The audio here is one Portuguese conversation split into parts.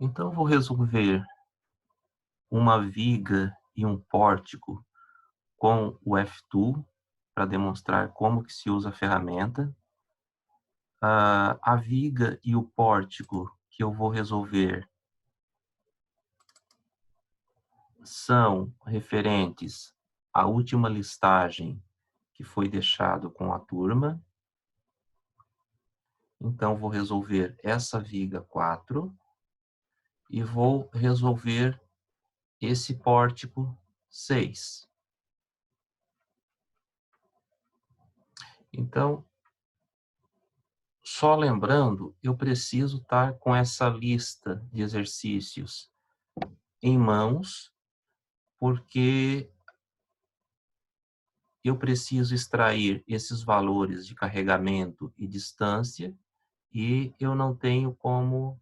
Então, eu vou resolver uma viga e um pórtico com o F-Tool para demonstrar como que se usa a ferramenta. A viga e o pórtico que eu vou resolver são referentes à última listagem que foi deixado com a turma. Então, vou resolver essa viga 4 e vou resolver esse pórtico 6. Então, só lembrando, eu preciso estar com essa lista de exercícios em mãos, porque eu preciso extrair esses valores de carregamento e distância, e eu não tenho como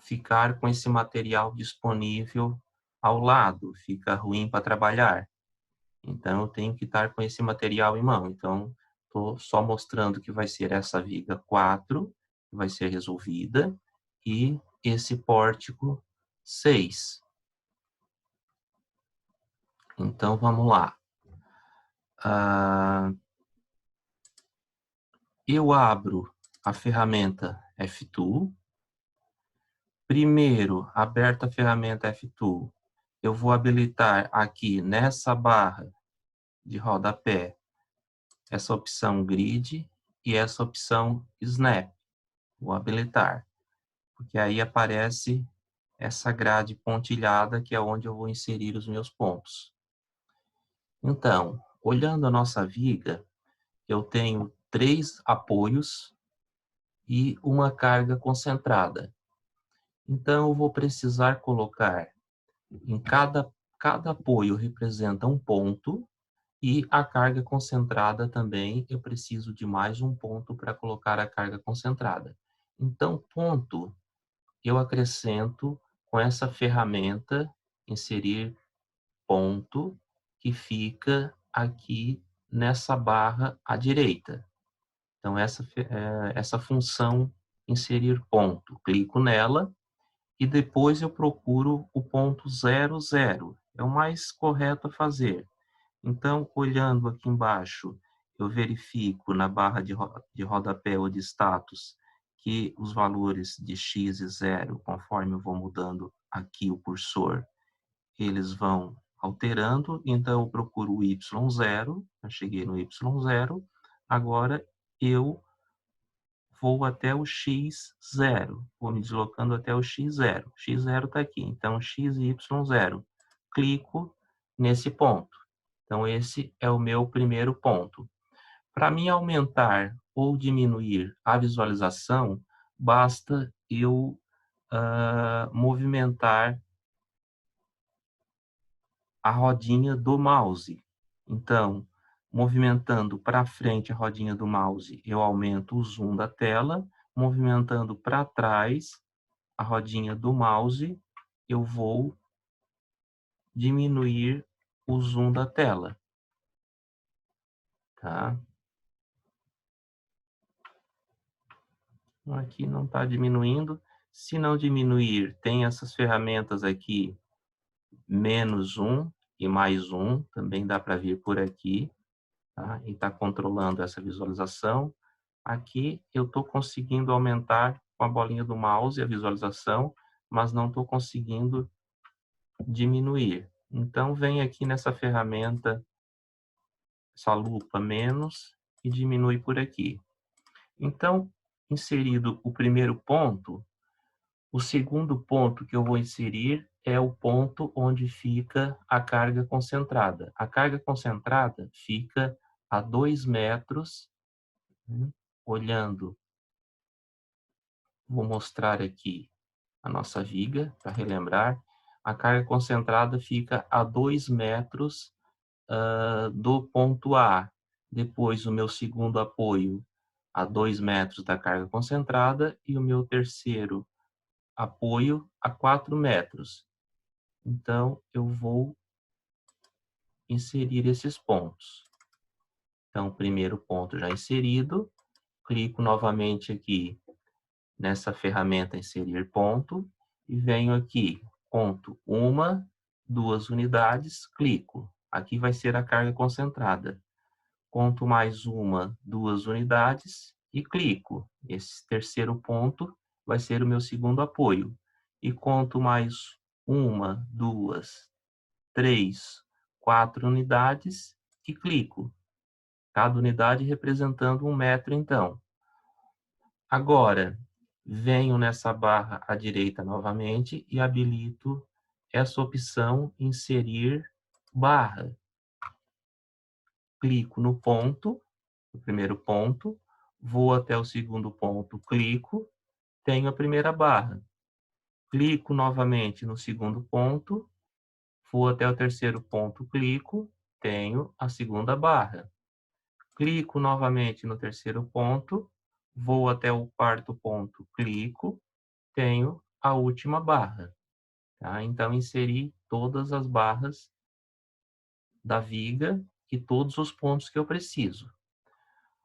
ficar com esse material disponível ao lado, fica ruim para trabalhar. Então, eu tenho que estar com esse material em mão. Então, estou só mostrando que vai ser essa viga 4, que vai ser resolvida, e esse pórtico 6. Então, vamos lá. Eu abro a ferramenta F-Tool. Primeiro, aberta a ferramenta F-Tool, eu vou habilitar aqui nessa barra de rodapé essa opção Grid e essa opção Snap. Vou habilitar, porque aí aparece essa grade pontilhada que é onde eu vou inserir os meus pontos. Então, olhando a nossa viga, eu tenho 3 apoios e uma carga concentrada. Então, eu vou precisar colocar em cada apoio representa um ponto e a carga concentrada também, eu preciso de mais um ponto para colocar a carga concentrada. Então, ponto, eu acrescento com essa ferramenta, inserir ponto, que fica aqui nessa barra à direita. Então, essa função inserir ponto, clico nela e depois eu procuro o ponto 00. É o mais correto a fazer. Então, olhando aqui embaixo, eu verifico na barra de rodapé ou de status que os valores de x e 0, conforme eu vou mudando aqui o cursor, eles vão alterando. Então, eu procuro o y0, eu cheguei no y0, agora eu vou até o x0, vou me deslocando até o x0. X0 está aqui, então x e y0. Clico nesse ponto. Então, esse é o meu primeiro ponto. Para mim aumentar ou diminuir a visualização, basta eu movimentar a rodinha do mouse. Então, movimentando para frente a rodinha do mouse, eu aumento o zoom da tela. Movimentando para trás a rodinha do mouse, eu vou diminuir o zoom da tela. Tá? Aqui não está diminuindo. Se não diminuir, tem essas ferramentas aqui, menos um e mais um, também dá para vir por aqui, tá? E está controlando essa visualização. Aqui eu estou conseguindo aumentar com a bolinha do mouse a visualização, mas não estou conseguindo diminuir. Então, vem aqui nessa ferramenta, essa lupa menos, e diminui por aqui. Então, inserido o primeiro ponto, o segundo ponto que eu vou inserir é o ponto onde fica a carga concentrada. A carga concentrada fica a 2 metros, olhando, vou mostrar aqui a nossa viga, para relembrar, a carga concentrada fica a 2 metros do ponto A. Depois, o meu segundo apoio a 2 metros da carga concentrada e o meu terceiro apoio a 4 metros. Então, eu vou inserir esses pontos. Então, primeiro ponto já inserido, clico novamente aqui nessa ferramenta inserir ponto e venho aqui, ponto 1, 2 unidades, clico. Aqui vai ser a carga concentrada. Ponto mais 1, 2 unidades e clico. Esse terceiro ponto vai ser o meu segundo apoio. E conto mais 1, 2, 3, 4 unidades e clico. Cada unidade representando 1 metro, então. Agora, venho nessa barra à direita novamente e habilito essa opção inserir barra. Clico no ponto, o primeiro ponto, vou até o segundo ponto, clico, tenho a primeira barra. Clico novamente no segundo ponto, vou até o terceiro ponto, clico, tenho a segunda barra. Clico novamente no terceiro ponto, vou até o quarto ponto, clico, tenho a última barra. Tá? Então, inseri todas as barras da viga e todos os pontos que eu preciso.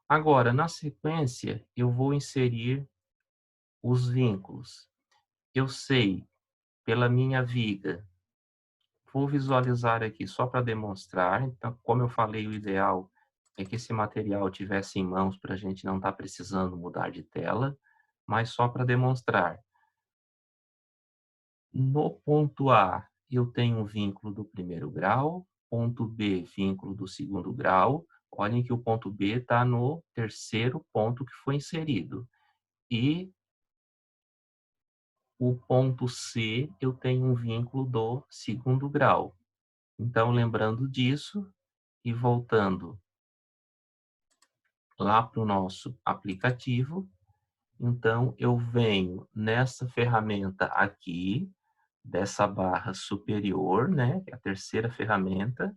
Agora, na sequência, eu vou inserir os vínculos. Eu sei, pela minha viga, vou visualizar aqui só para demonstrar. Então, como eu falei, o ideal é que esse material tivesse em mãos para a gente não estar precisando mudar de tela, mas só para demonstrar. No ponto A, eu tenho um vínculo do primeiro grau, ponto B, vínculo do segundo grau. Olhem que o ponto B está no terceiro ponto que foi inserido. E o ponto C, eu tenho um vínculo do segundo grau. Então, lembrando disso e voltando lá para o nosso aplicativo, então eu venho nessa ferramenta aqui, dessa barra superior, né, que é a terceira ferramenta,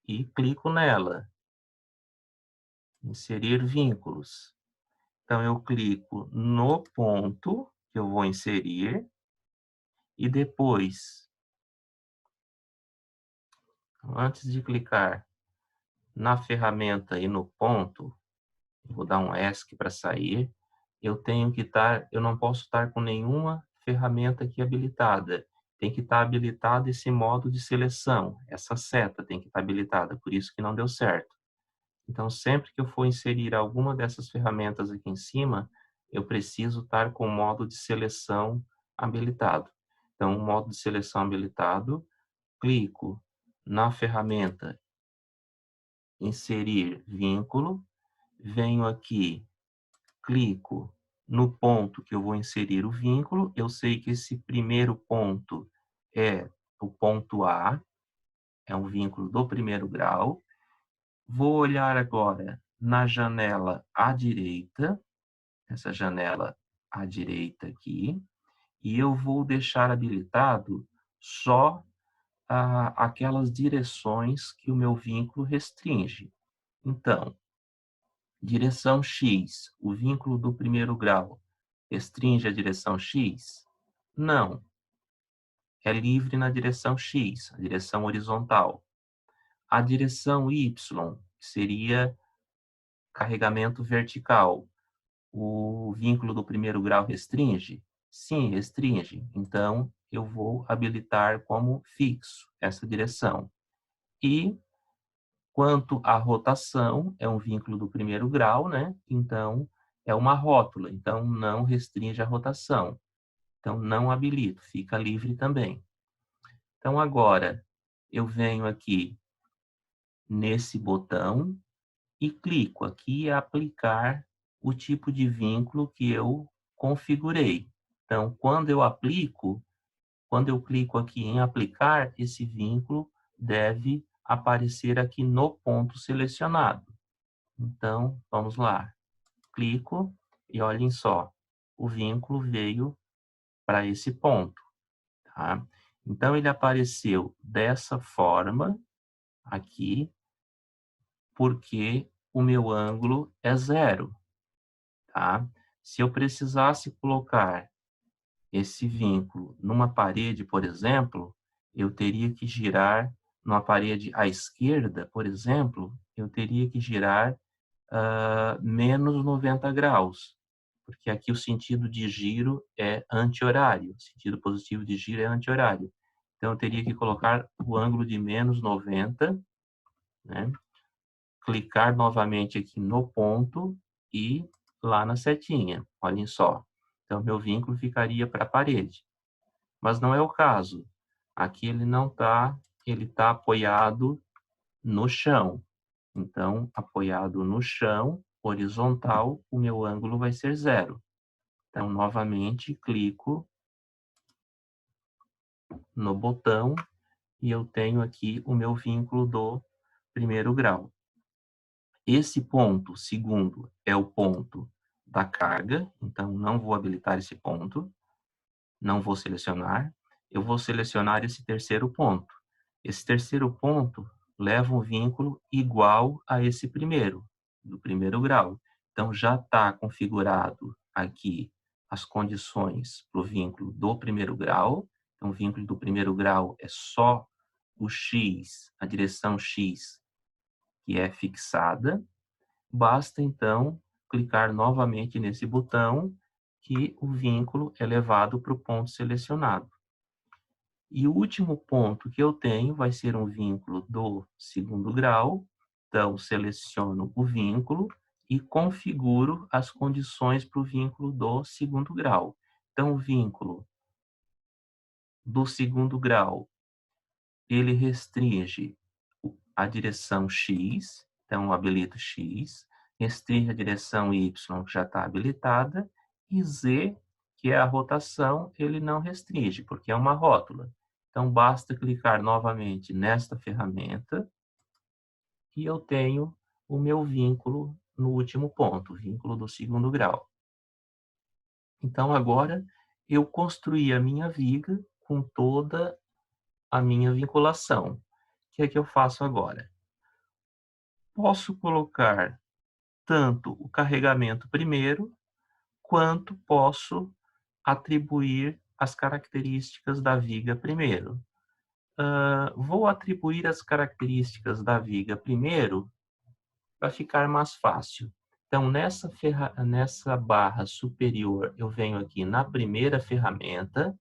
e clico nela, inserir vínculos. Então, eu clico no ponto que eu vou inserir e depois, antes de clicar na ferramenta e no ponto, vou dar um ESC para sair, eu não posso estar com nenhuma ferramenta aqui habilitada. Tem que estar habilitado esse modo de seleção, essa seta tem que estar habilitada, por isso que não deu certo. Então, sempre que eu for inserir alguma dessas ferramentas aqui em cima, eu preciso estar com o modo de seleção habilitado. Então, o modo de seleção habilitado, clico na ferramenta inserir vínculo, venho aqui, clico no ponto que eu vou inserir o vínculo, eu sei que esse primeiro ponto é o ponto A, é um vínculo do primeiro grau. Vou olhar agora na janela à direita, essa janela à direita aqui, e eu vou deixar habilitado só aquelas direções que o meu vínculo restringe. Então, direção X, o vínculo do primeiro grau, restringe a direção X? Não. É livre na direção X, a direção horizontal. A direção Y, que seria carregamento vertical, o vínculo do primeiro grau restringe? Sim, restringe. Então, eu vou habilitar como fixo essa direção. E quanto à rotação, é um vínculo do primeiro grau, né? Então, é uma rótula. Então, não restringe a rotação. Então, não habilito, fica livre também. Então, agora, eu venho aqui nesse botão e clico aqui em aplicar o tipo de vínculo que eu configurei. Então, quando eu clico aqui em aplicar, esse vínculo deve aparecer aqui no ponto selecionado. Então, vamos lá. Clico e olhem só, o vínculo veio para esse ponto. Tá? Então, ele apareceu dessa forma aqui, porque o meu ângulo é 0. Tá? Se eu precisasse colocar esse vínculo numa parede, por exemplo, eu teria que girar numa parede à esquerda, por exemplo, eu teria que girar menos 90 graus. porque aqui o sentido de giro é anti-horário, o sentido positivo de giro é anti-horário. Então, eu teria que colocar o ângulo de menos 90, né? Clicar novamente aqui no ponto e lá na setinha, olhem só. Então, meu vínculo ficaria para a parede. Mas não é o caso. Aqui ele não está, ele está apoiado no chão. Então, apoiado no chão, horizontal, o meu ângulo vai ser 0. Então, novamente, clico no botão e eu tenho aqui o meu vínculo do primeiro grau. Esse ponto, segundo, é o ponto da carga, então não vou habilitar esse ponto, não vou selecionar. Eu vou selecionar esse terceiro ponto. Esse terceiro ponto leva um vínculo igual a esse primeiro, do primeiro grau. Então, já está configurado aqui as condições para o vínculo do primeiro grau. Então, o vínculo do primeiro grau é só o x, a direção x, que é fixada. Basta, então, clicar novamente nesse botão que o vínculo é levado para o ponto selecionado. E o último ponto que eu tenho vai ser um vínculo do segundo grau. Então, seleciono o vínculo e configuro as condições para o vínculo do segundo grau. Então, o vínculo do segundo grau, ele restringe a direção X, então habilito X, restringe a direção Y, que já está habilitada, e Z, que é a rotação, ele não restringe, porque é uma rótula. Então, basta clicar novamente nesta ferramenta e eu tenho o meu vínculo no último ponto, o vínculo do segundo grau. Então, agora, eu construí a minha viga com toda a minha vinculação. O que é que eu faço agora? Posso colocar tanto o carregamento primeiro, quanto posso atribuir as características da viga primeiro. Vou atribuir as características da viga primeiro para ficar mais fácil. Então, nessa barra superior, eu venho aqui na primeira ferramenta,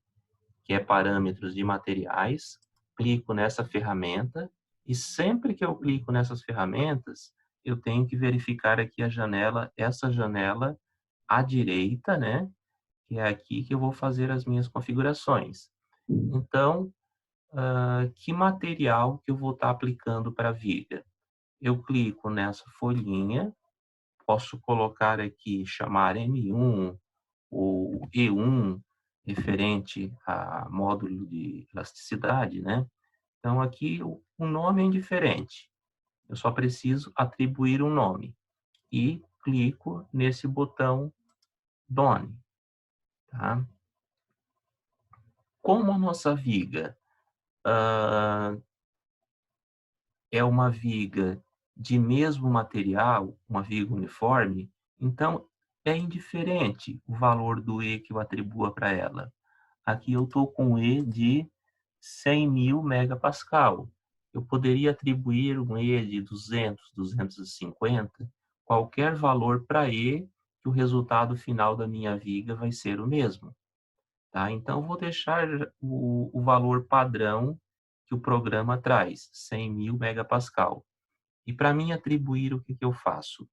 que é parâmetros de materiais, clico nessa ferramenta, e sempre que eu clico nessas ferramentas, eu tenho que verificar aqui a janela, essa janela à direita, né? Que é aqui que eu vou fazer as minhas configurações. Então, que material que eu vou estar aplicando para a viga? Eu clico nessa folhinha, posso colocar aqui, chamar M1 ou E1, referente a módulo de elasticidade, né? Então, aqui o nome é indiferente. Eu só preciso atribuir um nome. E clico nesse botão Done. Tá? Como a nossa viga é uma viga de mesmo material, uma viga uniforme, então é indiferente o valor do E que eu atribua para ela. Aqui eu estou com E de 100.000 megapascal. Eu poderia atribuir um E de 200, 250, qualquer valor para E, que o resultado final da minha viga vai ser o mesmo. Tá? Então, vou deixar o valor padrão que o programa traz, 100.000 megapascal. E para mim atribuir, o que eu faço?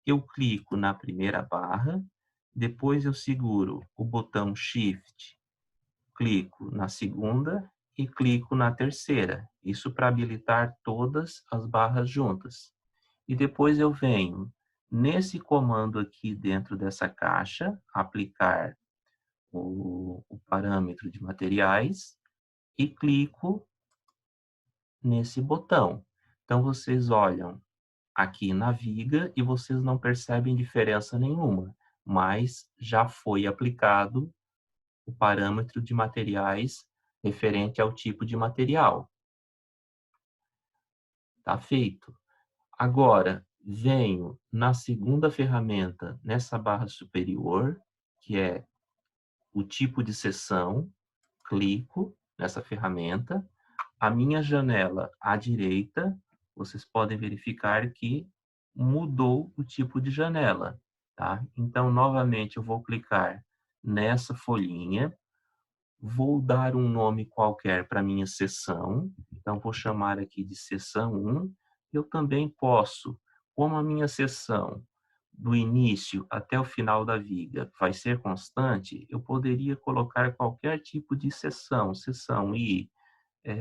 Eu clico na primeira barra, depois eu seguro o botão Shift, clico na segunda e clico na terceira. Isso para habilitar todas as barras juntas. E depois eu venho nesse comando aqui dentro dessa caixa, aplicar o parâmetro de materiais e clico nesse botão. Então, vocês olham aqui na viga e vocês não percebem diferença nenhuma, mas já foi aplicado o parâmetro de materiais referente ao tipo de material. Está feito. Agora, venho na segunda ferramenta, nessa barra superior, que é o tipo de seção, clico nessa ferramenta. A minha janela à direita, vocês podem verificar que mudou o tipo de janela. tá? Então, novamente, eu vou clicar nessa folhinha, vou dar um nome qualquer para minha seção, então vou chamar aqui de seção 1. Eu também posso, como a minha seção do início até o final da viga vai ser constante, eu poderia colocar qualquer tipo de seção, seção I,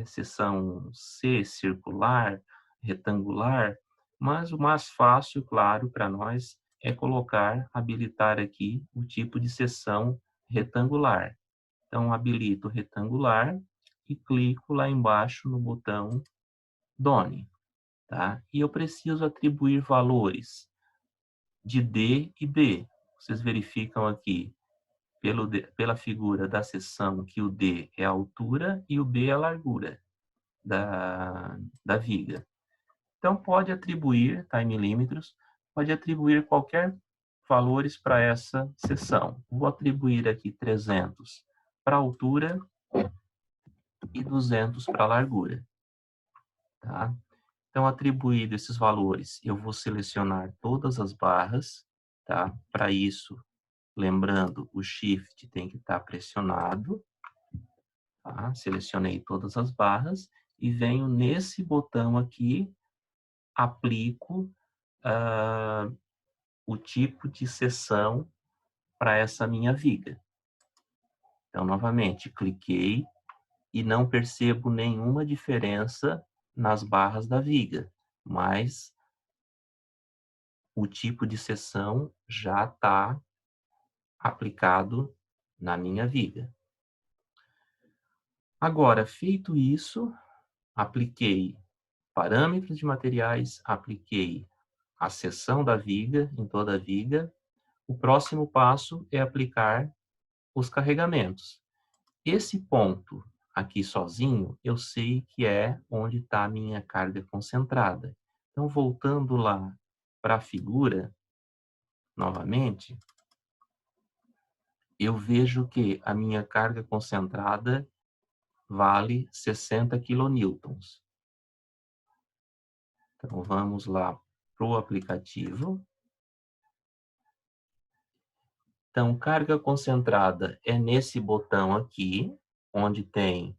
seção C, circular, retangular, mas o mais fácil, claro, para nós é colocar, habilitar aqui o tipo de seção retangular. Então, habilito retangular e clico lá embaixo no botão Done, tá? E eu preciso atribuir valores de D e B. Vocês verificam aqui pela figura da seção que o D é a altura e o B é a largura da viga. Então, pode atribuir, tá, em milímetros, pode atribuir qualquer valores para essa seção. Vou atribuir aqui 300 para a altura e 200 para a largura. Tá? Então, atribuído esses valores, eu vou selecionar todas as barras. Tá? Para isso, lembrando, o Shift tem que estar pressionado. Tá? Selecionei todas as barras e venho nesse botão aqui, aplico o tipo de seção para essa minha viga. Então, novamente, cliquei e não percebo nenhuma diferença nas barras da viga, mas o tipo de seção já está aplicado na minha viga. Agora, feito isso, apliquei parâmetros de materiais, apliquei a seção da viga em toda a viga. O próximo passo é aplicar os carregamentos. Esse ponto aqui sozinho, eu sei que é onde está a minha carga concentrada. Então, voltando lá para a figura, novamente, eu vejo que a minha carga concentrada vale 60 quilonewtons. Então, vamos lá para o aplicativo. Então, carga concentrada é nesse botão aqui, onde tem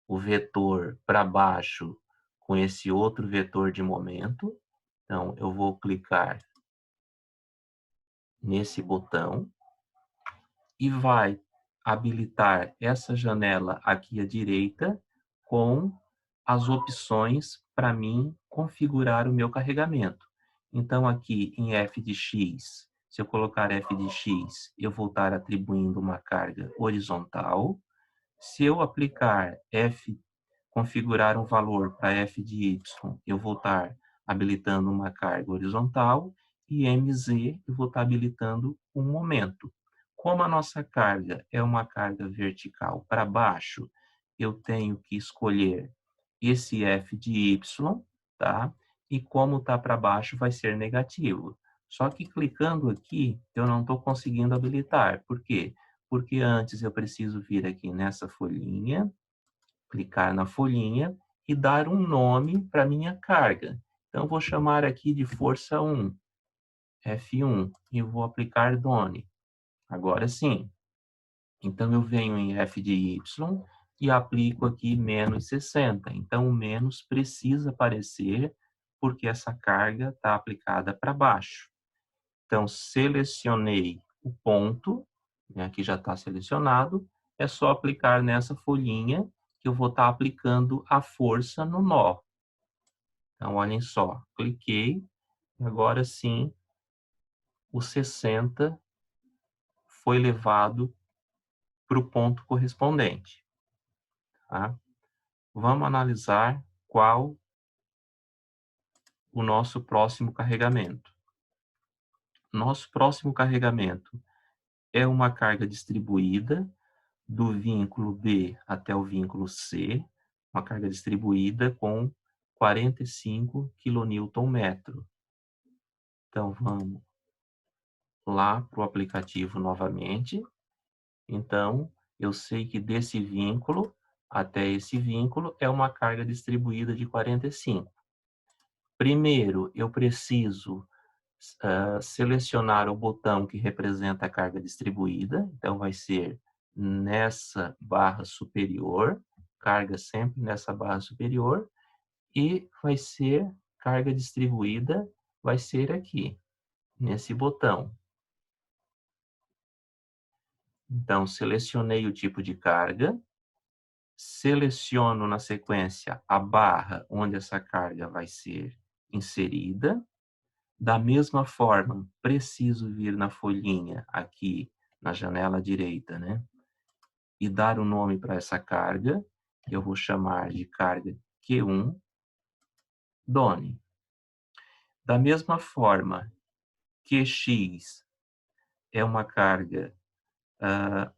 o vetor para baixo com esse outro vetor de momento. Então, eu vou clicar nesse botão e vai habilitar essa janela aqui à direita com as opções para mim configurar o meu carregamento. Então, aqui em f de x, se eu colocar f de x, eu vou estar atribuindo uma carga horizontal. Se eu aplicar configurar um valor para f de y, eu vou estar habilitando uma carga horizontal, e mz eu vou estar habilitando um momento. Como a nossa carga é uma carga vertical para baixo, eu tenho que escolher esse f de y, tá? E como está para baixo, vai ser negativo. Só que clicando aqui, eu não estou conseguindo habilitar. Por quê? Porque antes eu preciso vir aqui nessa folhinha, clicar na folhinha e dar um nome para minha carga. Então, vou chamar aqui de força 1, F1, e vou aplicar Done. Agora sim. Então, eu venho em F de Y e aplico aqui menos 60. Então, o menos precisa aparecer porque essa carga está aplicada para baixo. Então, selecionei o ponto, né, aqui já está selecionado, é só aplicar nessa folhinha que eu vou estar aplicando a força no nó. Então, olhem só, cliquei, e agora sim, o 60 foi levado para o ponto correspondente. Tá? Vamos analisar qual o nosso próximo carregamento. Nosso próximo carregamento é uma carga distribuída do vínculo B até o vínculo C, uma carga distribuída com 45 kNm. Então, vamos lá para o aplicativo novamente. Então, eu sei que desse vínculo até esse vínculo é uma carga distribuída de 45. Primeiro, eu preciso selecionar o botão que representa a carga distribuída. Então, vai ser nessa barra superior, carga sempre nessa barra superior, e vai ser carga distribuída, vai ser aqui, nesse botão. Então, selecionei o tipo de carga, seleciono na sequência a barra onde essa carga vai ser inserida. Da mesma forma, preciso vir na folhinha aqui na janela direita, né? E dar um nome para essa carga, que eu vou chamar de carga Q1 DONE. Da mesma forma, QX é uma carga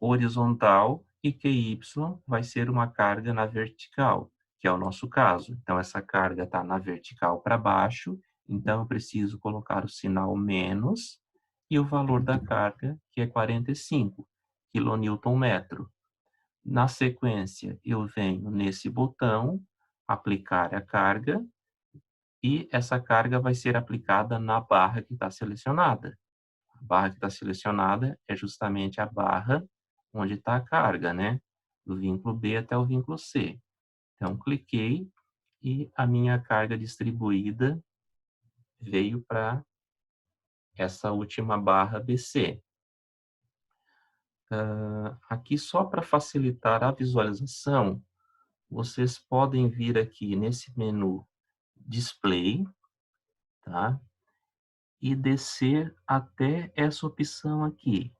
horizontal e QY vai ser uma carga na vertical, que é o nosso caso. Então, essa carga está na vertical para baixo, então eu preciso colocar o sinal menos e o valor da carga, que é 45 kNm. Na sequência, eu venho nesse botão, aplicar a carga, e essa carga vai ser aplicada na barra que está selecionada. A barra que está selecionada é justamente a barra onde está a carga, né? Do vínculo B até o vínculo C. Então, cliquei e a minha carga distribuída veio para essa última barra BC. Aqui, só para facilitar a visualização, vocês podem vir aqui nesse menu Display, tá? E descer até essa opção aqui.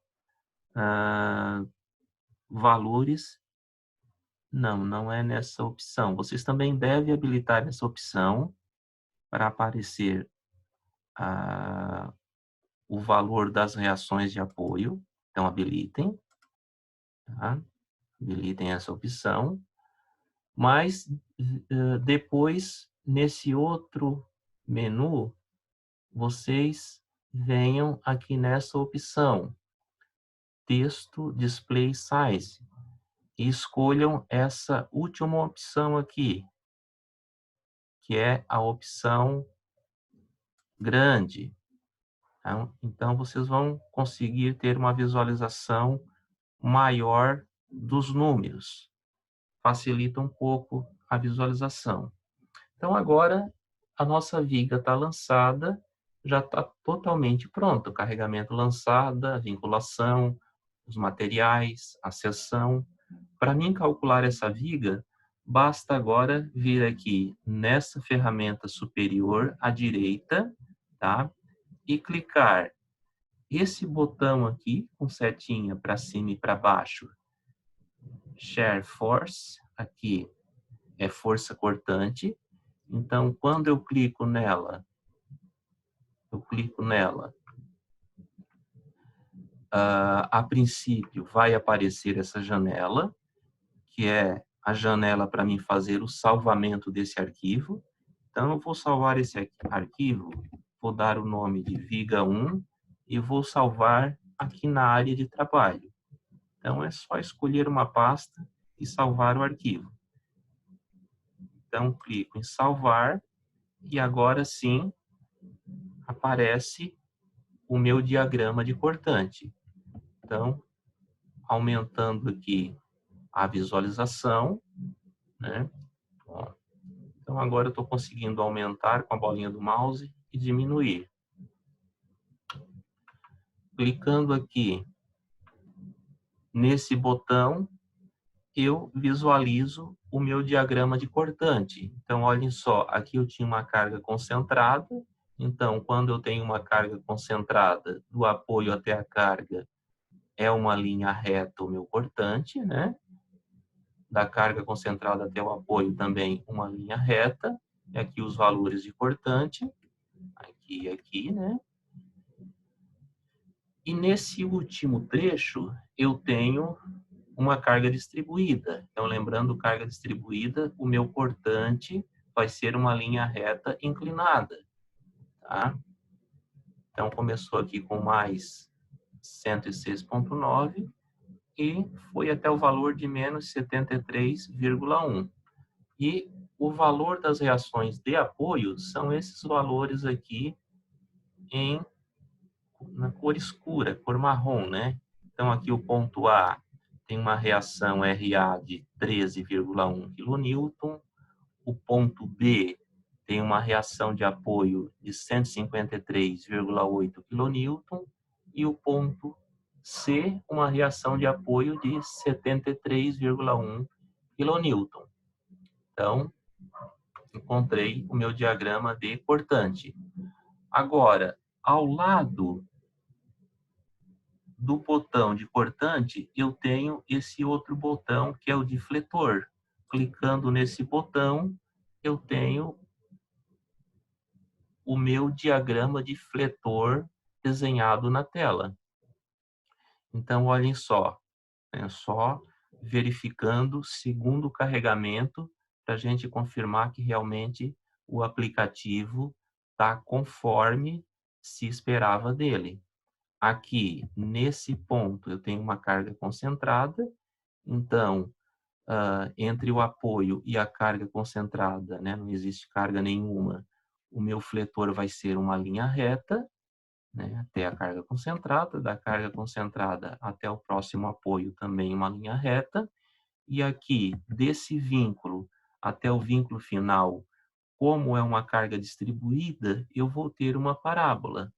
Valores. Não é nessa opção. Vocês também devem habilitar essa opção para aparecer o valor das reações de apoio. Então, habilitem. Tá? Habilitem essa opção. Mas, depois, nesse outro menu, vocês venham aqui nessa opção, Texto Display Size, e escolham essa última opção aqui, que é a opção grande. Então, vocês vão conseguir ter uma visualização maior dos números. Facilita um pouco a visualização. Então, agora, a nossa viga está lançada, já está totalmente pronto. O carregamento lançada, a vinculação, os materiais, a seção. Para mim calcular essa viga, basta agora vir aqui nessa ferramenta superior à direita, tá? E clicar esse botão aqui, com setinha para cima e para baixo, Share Force, aqui é força cortante. Então, quando eu clico nela, a princípio vai aparecer essa janela, que é a janela para mim fazer o salvamento desse arquivo. Então, eu vou salvar esse arquivo, vou dar o nome de Viga 1 e vou salvar aqui na área de trabalho. Então, é só escolher uma pasta e salvar o arquivo. Então, clico em salvar e agora sim aparece o meu diagrama de cortante. Então, aumentando aqui a visualização, né? Então, agora eu estou conseguindo aumentar com a bolinha do mouse e diminuir. Clicando aqui nesse botão, eu visualizo o meu diagrama de cortante. Então, olhem só, aqui eu tinha uma carga concentrada. Então, quando eu tenho uma carga concentrada, do apoio até a carga, é uma linha reta o meu cortante, né? Da carga concentrada até o apoio também uma linha reta. E aqui os valores de cortante, aqui e aqui, né? E nesse último trecho, eu tenho uma carga distribuída. Então, lembrando, carga distribuída, o meu cortante vai ser uma linha reta inclinada. Tá? Então, começou aqui com mais 106,9 e foi até o valor de menos 73,1. E o valor das reações de apoio são esses valores aqui em na cor escura, cor marrom, né? Então, aqui o ponto A tem uma reação RA de 13,1 kN, o ponto B tem uma reação de apoio de 153,8 kN e o ponto C, uma reação de apoio de 73,1 kN. Então, encontrei o meu diagrama de cortante. Agora, ao lado do botão de cortante, eu tenho esse outro botão, que é o de fletor. Clicando nesse botão, eu tenho o meu diagrama de fletor desenhado na tela. Então, olhem só, é só verificando segundo o carregamento para a gente confirmar que realmente o aplicativo está conforme se esperava dele. Aqui, nesse ponto, eu tenho uma carga concentrada, então, entre o apoio e a carga concentrada, né, não existe carga nenhuma, o meu fletor vai ser uma linha reta, né, até a carga concentrada, da carga concentrada até o próximo apoio também uma linha reta, e aqui, desse vínculo até o vínculo final, como é uma carga distribuída, eu vou ter uma parábola.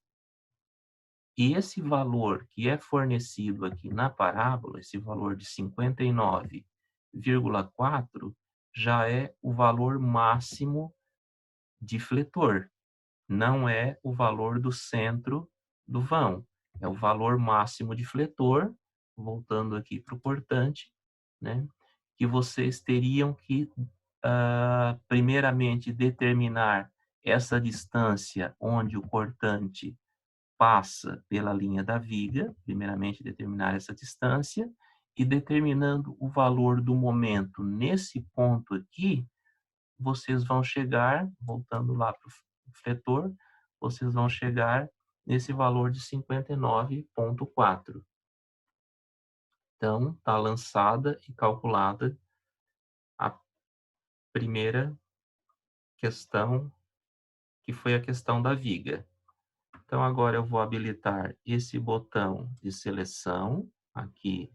E esse valor que é fornecido aqui na parábola, esse valor de 59,4, já é o valor máximo de fletor. Não é o valor do centro do vão. É o valor máximo de fletor, voltando aqui para o cortante, né? Que vocês teriam que, primeiramente, determinar essa distância onde o cortante passa pela linha da viga, primeiramente determinar essa distância, e determinando o valor do momento nesse ponto aqui, vocês vão chegar, voltando lá para o fletor, vocês vão chegar nesse valor de 59,4. Então, está lançada e calculada a primeira questão, que foi a questão da viga. Então, agora eu vou habilitar esse botão de seleção aqui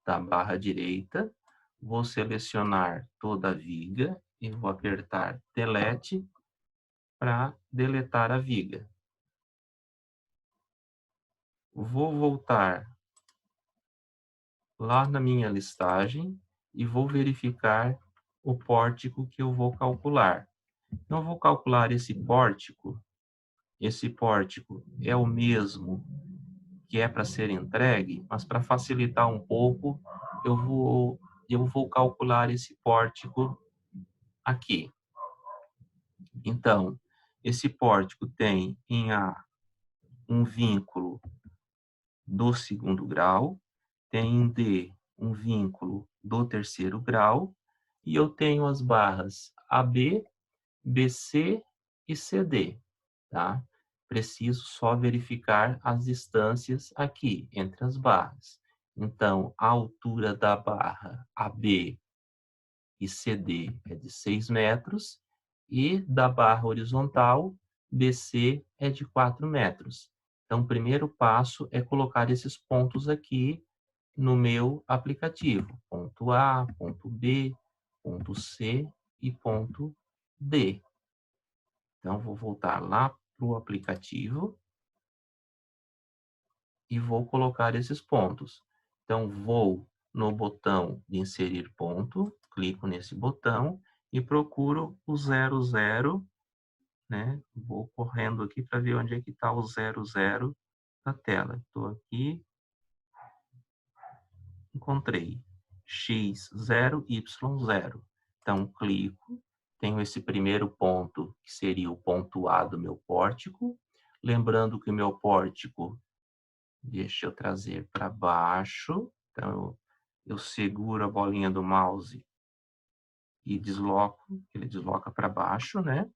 da barra direita, vou selecionar toda a viga e vou apertar Delete para deletar a viga. Vou voltar lá na minha listagem e vou verificar o pórtico que eu vou calcular. Então, eu vou calcular esse pórtico. Esse pórtico é o mesmo que é para ser entregue, mas para facilitar um pouco, eu vou calcular esse pórtico aqui. Então, esse pórtico tem em A um vínculo do segundo grau, tem em D um vínculo do terceiro grau, e eu tenho as barras AB, BC e CD, tá? Preciso só verificar as distâncias aqui, entre as barras. Então, a altura da barra AB e CD é de 6 metros, e da barra horizontal, BC é de 4 metros. Então, o primeiro passo é colocar esses pontos aqui no meu aplicativo. Ponto A, ponto B, ponto C e ponto D. Então, vou voltar lá para o aplicativo e vou colocar esses pontos. Então, vou no botão de inserir ponto, clico nesse botão e procuro o 00, né? Vou correndo aqui para ver onde é que está o 00 na tela. Estou aqui, encontrei x0, y0. Então, clico, tenho esse primeiro ponto, que seria o ponto A do meu pórtico. Lembrando que o meu pórtico, deixa eu trazer para baixo. Então, eu seguro a bolinha do mouse e desloco, ele desloca para baixo, né?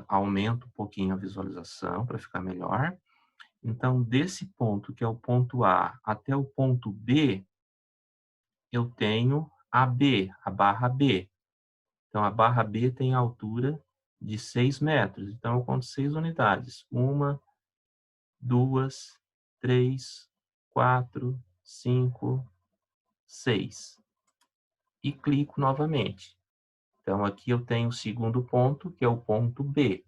Aumento um pouquinho a visualização para ficar melhor. Então, desse ponto, que é o ponto A, até o ponto B, eu tenho a B, a barra B. Então, a barra B tem altura de 6 metros. Então, eu conto 6 unidades. 1, 2, 3, 4, 5, 6. E clico novamente. Então, aqui eu tenho o segundo ponto, que é o ponto B.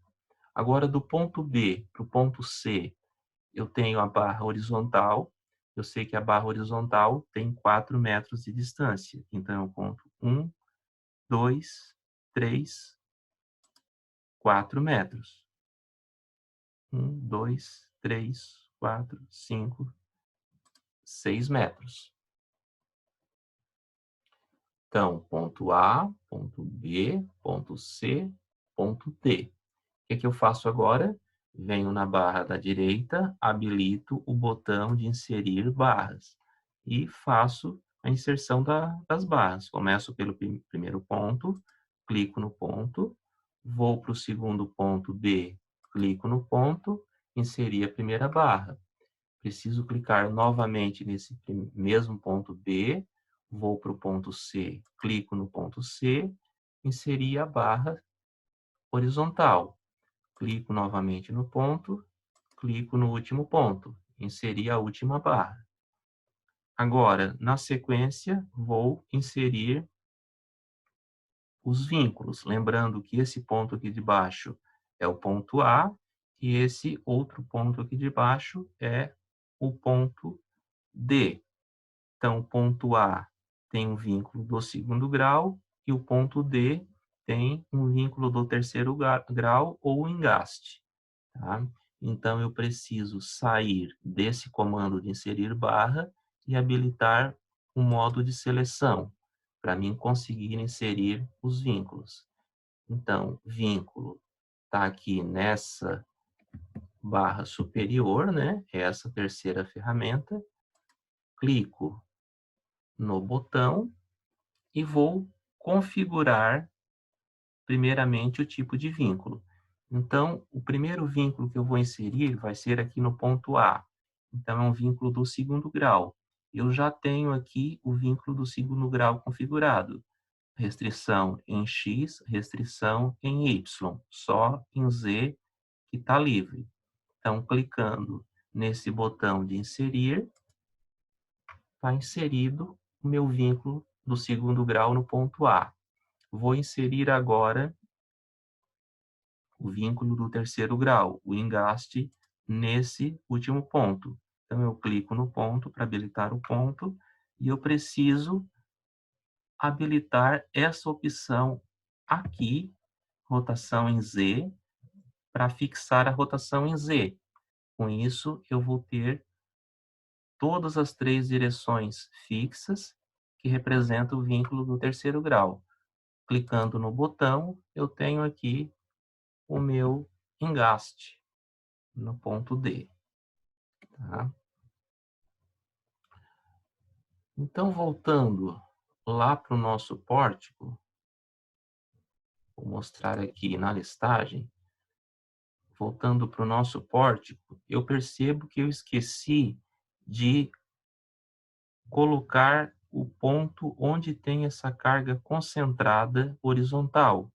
Agora, do ponto B para o ponto C, eu tenho a barra horizontal. Eu sei que a barra horizontal tem 4 metros de distância. Então, eu conto 1, 2, 3, 4 metros. 1, 2, 3, 4, 5, 6 metros. Então, ponto A, ponto B, ponto C, ponto D. O que eu faço agora? Venho na barra da direita, habilito o botão de inserir barras e faço a inserção das barras. Começo pelo primeiro ponto, clico no ponto, vou para o segundo ponto B, clico no ponto, inserir a primeira barra. Preciso clicar novamente nesse mesmo ponto B, vou para o ponto C, clico no ponto C, inserir a barra horizontal. Clico novamente no ponto, clico no último ponto, inserir a última barra. Agora, na sequência, vou inserir os vínculos, lembrando que esse ponto aqui de baixo é o ponto A e esse outro ponto aqui de baixo é o ponto D. Então, o ponto A tem um vínculo do segundo grau e o ponto D tem um vínculo do terceiro grau ou engaste. Tá? Então, eu preciso sair desse comando de inserir barra e habilitar o modo de seleção, para mim conseguir inserir os vínculos. Então, vínculo está aqui nessa barra superior, né? Essa terceira ferramenta. Clico no botão e vou configurar primeiramente o tipo de vínculo. Então, o primeiro vínculo que eu vou inserir vai ser aqui no ponto A. Então, é um vínculo do segundo grau. Eu já tenho aqui o vínculo do segundo grau configurado. Restrição em X, restrição em Y. Só em Z que está livre. Então, clicando nesse botão de inserir, está inserido o meu vínculo do segundo grau no ponto A. Vou inserir agora o vínculo do terceiro grau, o engaste, nesse último ponto. Então, eu clico no ponto para habilitar o ponto e eu preciso habilitar essa opção aqui, rotação em Z, para fixar a rotação em Z. Com isso, eu vou ter todas as 3 direções fixas que representam o vínculo do terceiro grau. Clicando no botão, eu tenho aqui o meu engaste no ponto D. Tá? Então, voltando lá para o nosso pórtico, vou mostrar aqui na listagem, voltando para o nosso pórtico, eu percebo que eu esqueci de colocar o ponto onde tem essa carga concentrada horizontal.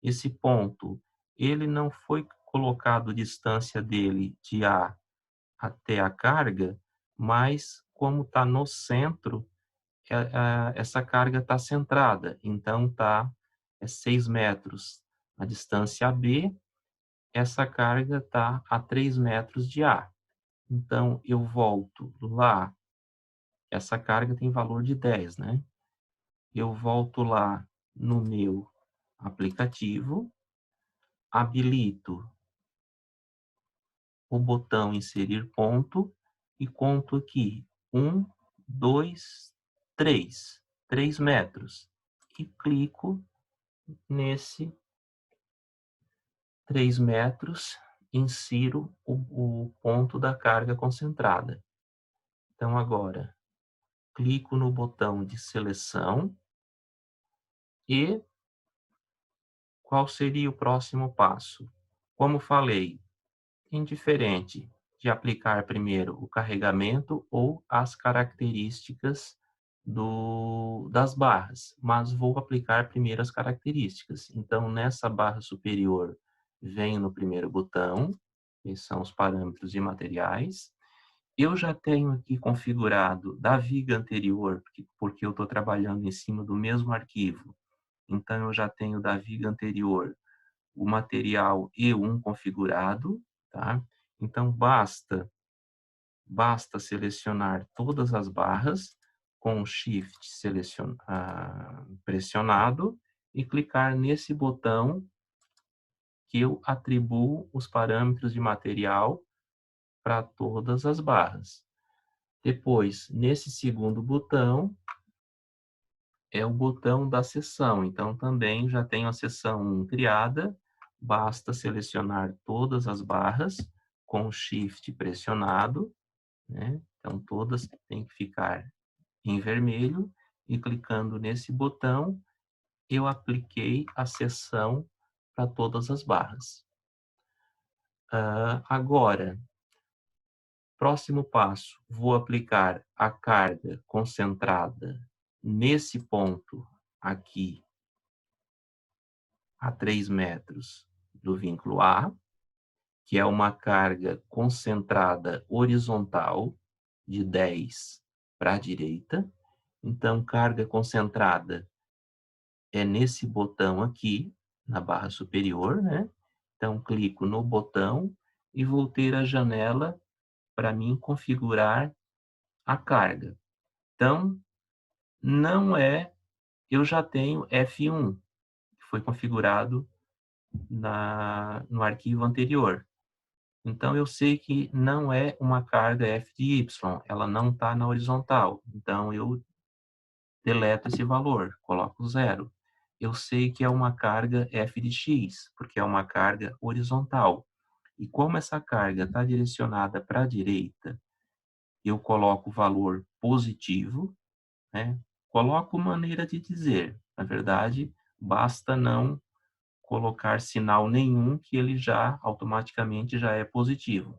Esse ponto, ele não foi colocado distância dele de A até a carga, mas como está no centro, essa carga está centrada, então está 6 metros a distância AB, essa carga está a 3 metros de A. Então, eu volto lá, essa carga tem valor de 10, né? Eu volto lá no meu aplicativo, habilito o botão inserir ponto e conto aqui 1, 2, 3, 3 metros. E clico nesse 3 metros, insiro o ponto da carga concentrada. Então, agora, clico no botão de seleção e qual seria o próximo passo? Como falei, indiferente de aplicar primeiro o carregamento ou as características das barras, mas vou aplicar primeiro as características. Então, nessa barra superior, venho no primeiro botão, Esses são os parâmetros de materiais. Eu já tenho aqui configurado da viga anterior, porque eu estou trabalhando em cima do mesmo arquivo. Então, eu já tenho da viga anterior o material E1 configurado, tá? Então, basta selecionar todas as barras com o Shift pressionado e clicar nesse botão que eu atribuo os parâmetros de material para todas as barras. Depois, nesse segundo botão, é o botão da seção. Então, também já tenho a seção 1 criada. Basta selecionar todas as barras com o Shift pressionado, né? Então, todas têm que ficar em vermelho. E clicando nesse botão, eu apliquei a seção para todas as barras. Agora, próximo passo, vou aplicar a carga concentrada nesse ponto aqui, a 3 metros do vínculo A, que é uma carga concentrada horizontal de 10 para a direita. Então, carga concentrada é nesse botão aqui, na barra superior, né? Então, clico no botão e vou ter a janela para mim configurar a carga. Então, não é, eu já tenho F1, que foi configurado no arquivo anterior. Então, eu sei que não é uma carga F de Y, ela não está na horizontal. Então, eu deleto esse valor, coloco 0. Eu sei que é uma carga F de X, porque é uma carga horizontal. E como essa carga está direcionada para a direita, eu coloco o valor positivo, né? Coloco maneira de dizer. Na verdade, basta não colocar sinal nenhum que ele já automaticamente já é positivo.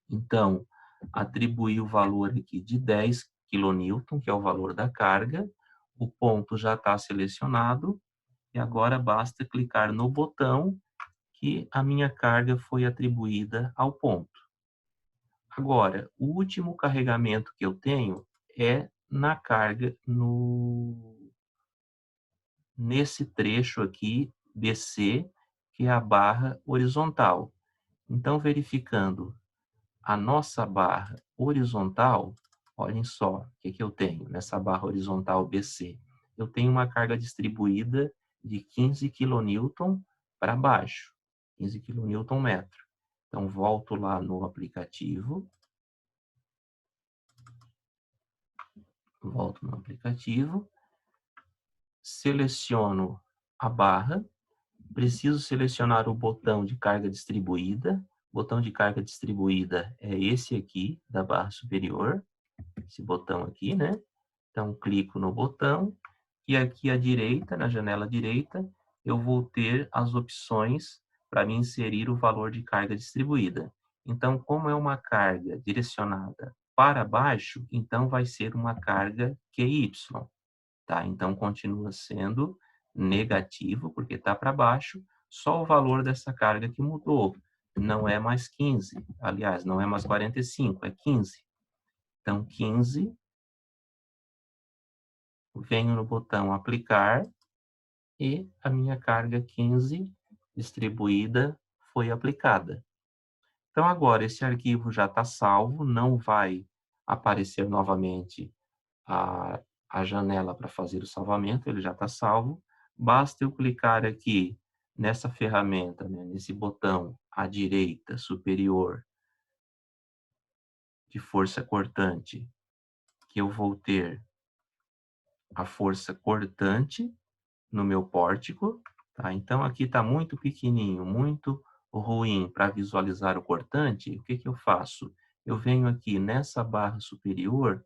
Então, atribuí o valor aqui de 10 kN, que é o valor da carga. O ponto já está selecionado e agora basta clicar no botão que a minha carga foi atribuída ao ponto. Agora, o último carregamento que eu tenho é na carga nesse trecho aqui, BC, que é a barra horizontal. Então, verificando a nossa barra horizontal, olhem só o que eu tenho nessa barra horizontal BC. Eu tenho uma carga distribuída de 15 kN para baixo, 15 kN/m. Então, volto lá no aplicativo. Seleciono a barra, preciso selecionar o botão de carga distribuída. O botão de carga distribuída é esse aqui, da barra superior, esse botão aqui, né? Então, clico no botão e aqui à direita, na janela direita, eu vou ter as opções para me inserir o valor de carga distribuída. Então, como é uma carga direcionada para baixo, então vai ser uma carga QY, tá? Então, continua sendo negativo, porque está para baixo, só o valor dessa carga que mudou. Não é mais 15, aliás, não é mais 45, é 15. Então, 15, venho no botão aplicar e a minha carga 15 distribuída foi aplicada. Então, agora, esse arquivo já está salvo, não vai aparecer novamente a janela para fazer o salvamento, ele já está salvo. Basta eu clicar aqui nessa ferramenta, né, nesse botão à direita superior de força cortante, que eu vou ter a força cortante no meu pórtico. Tá? Então, aqui está muito pequenininho, muito ruim para visualizar o cortante. O que eu faço? Eu venho aqui nessa barra superior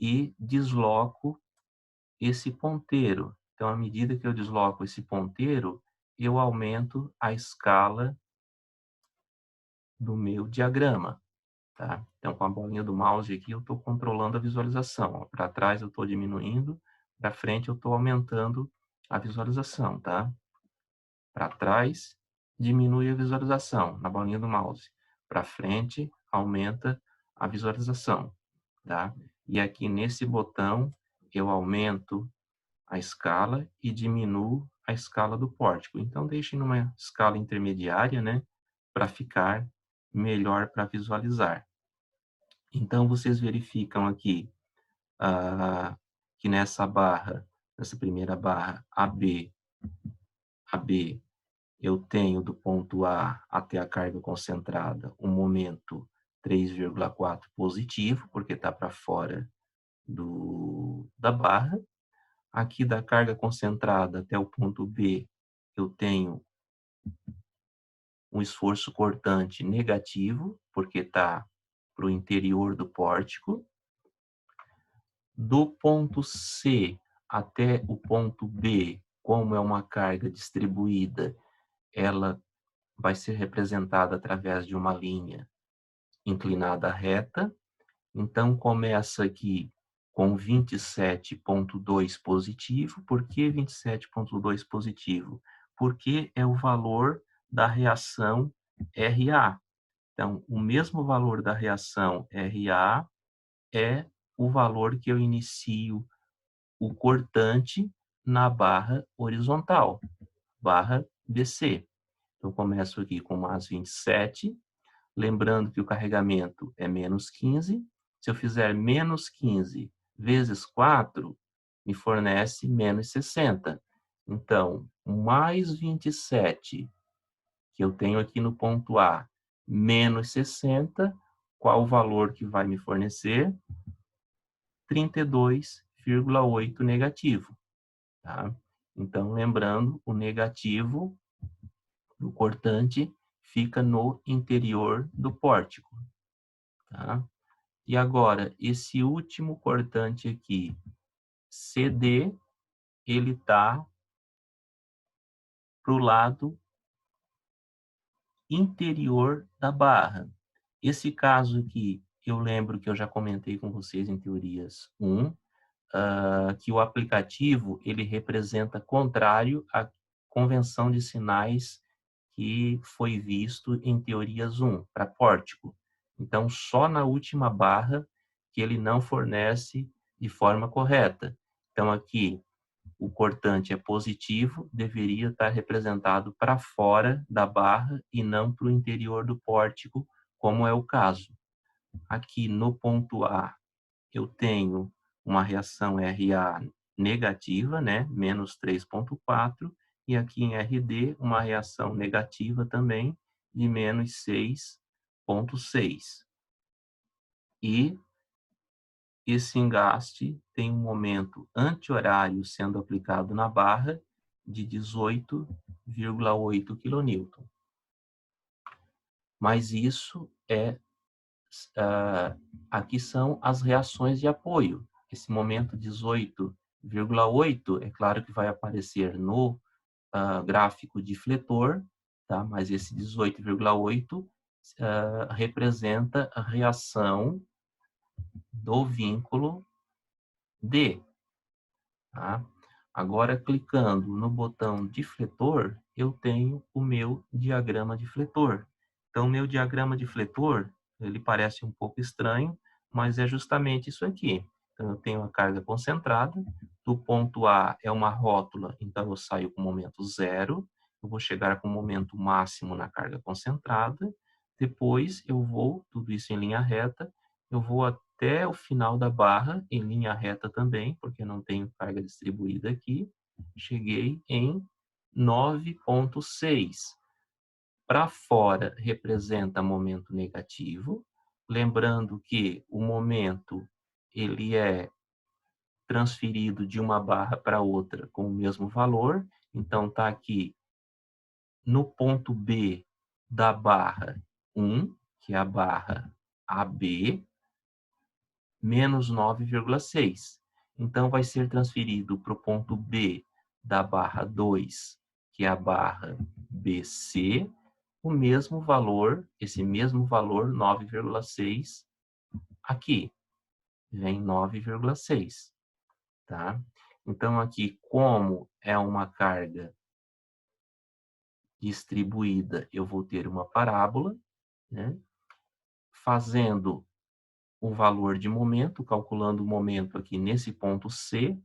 e desloco esse ponteiro. Então, à medida que eu desloco esse ponteiro, eu aumento a escala do meu diagrama. Tá? Então, com a bolinha do mouse aqui, eu estou controlando a visualização. Para trás, eu estou diminuindo. Para frente, eu estou aumentando a visualização. Tá? Para trás diminui a visualização na bolinha do mouse. Para frente, aumenta a visualização, tá? E aqui nesse botão, eu aumento a escala e diminuo a escala do pórtico. Então, deixe numa escala intermediária, né? Para ficar melhor para visualizar. Então, vocês verificam aqui que nessa barra, nessa primeira barra, AB, eu tenho do ponto A até a carga concentrada um momento 3,4 positivo, porque está para fora da barra. Aqui da carga concentrada até o ponto B, eu tenho um esforço cortante negativo, porque está para o interior do pórtico. Do ponto C até o ponto B, como é uma carga distribuída, ela vai ser representada através de uma linha inclinada reta. Então, começa aqui com 27,2 positivo. Por que 27,2 positivo? Porque é o valor da reação RA. Então, o mesmo valor da reação RA é o valor que eu inicio o cortante na barra horizontal, barra BC. Então, começo aqui com mais 27, lembrando que o carregamento é menos 15. Se eu fizer menos 15 vezes 4, me fornece menos 60. Então, mais 27, que eu tenho aqui no ponto A, menos 60, qual o valor que vai me fornecer? 32,8 negativo. Tá? Então, lembrando, o negativo do cortante fica no interior do pórtico. Tá? E agora, esse último cortante aqui, CD, ele está para o lado interior da barra. Esse caso aqui, eu lembro que eu já comentei com vocês em teorias 1, que o aplicativo ele representa contrário à convenção de sinais que foi visto em teorias 1, para pórtico. Então, só na última barra que ele não fornece de forma correta. Então, aqui, o cortante é positivo, deveria estar representado para fora da barra e não para o interior do pórtico, como é o caso. Aqui no ponto A, eu tenho uma reação RA negativa, né, menos 3,4, e aqui em RD, uma reação negativa também, de menos 6,6. E esse engaste tem um momento anti-horário sendo aplicado na barra de 18,8 kN. Mas isso é aqui são as reações de apoio. Esse momento 18,8, é claro que vai aparecer no gráfico de fletor, tá? Mas esse 18,8 representa a reação do vínculo D. Tá? Agora, clicando no botão de fletor, eu tenho o meu diagrama de fletor. Então, o meu diagrama de fletor, ele parece um pouco estranho, mas é justamente isso aqui. Então, eu tenho a carga concentrada, do ponto A é uma rótula, então eu saio com o momento zero, eu vou chegar com o momento máximo na carga concentrada, depois eu vou, tudo isso em linha reta, eu vou até o final da barra, em linha reta também, porque não tenho carga distribuída aqui, cheguei em 9,6. Para fora representa momento negativo, lembrando que o momento ele é transferido de uma barra para outra com o mesmo valor, então está aqui no ponto B da barra 1, que é a barra AB, menos 9,6. Então, vai ser transferido para o ponto B da barra 2, que é a barra BC, o mesmo valor, esse mesmo valor, 9,6, aqui. Vem 9,6, tá? Então, aqui, como é uma carga distribuída, eu vou ter uma parábola, né? Fazendo o valor de momento, calculando o momento aqui nesse ponto C,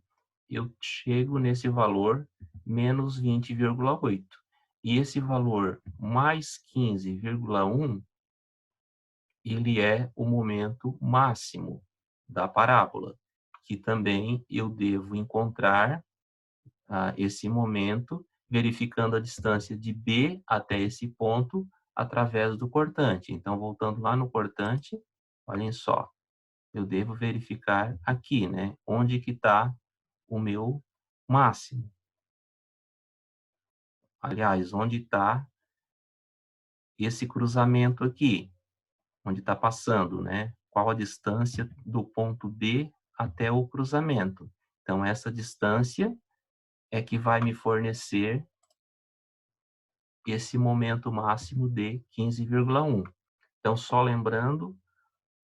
eu chego nesse valor menos 20,8. E esse valor mais 15,1, ele é o momento máximo da parábola, que também eu devo encontrar esse momento, verificando a distância de B até esse ponto através do cortante. Então, voltando lá no cortante, olhem só, eu devo verificar aqui, né? Onde que está o meu máximo. Aliás, onde está esse cruzamento aqui, onde está passando, né? Qual a distância do ponto B até o cruzamento. Então, essa distância é que vai me fornecer esse momento máximo de 15,1. Então, só lembrando,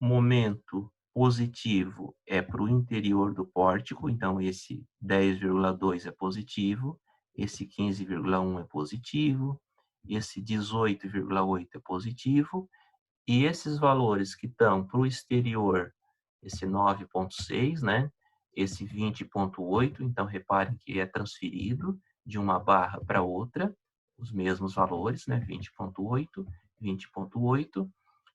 momento positivo é para o interior do pórtico, então esse 10,2 é positivo, esse 15,1 é positivo, esse 18,8 é positivo, e esses valores que estão para o exterior, esse 9,6, né? Esse 20,8, então reparem que é transferido de uma barra para outra, os mesmos valores, né? 20,8, 20,8.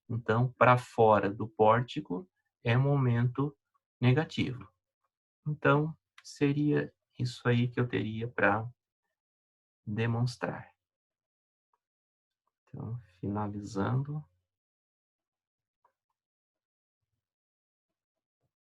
Então, para fora do pórtico é momento negativo. Então, seria isso aí que eu teria para demonstrar. Então, finalizando.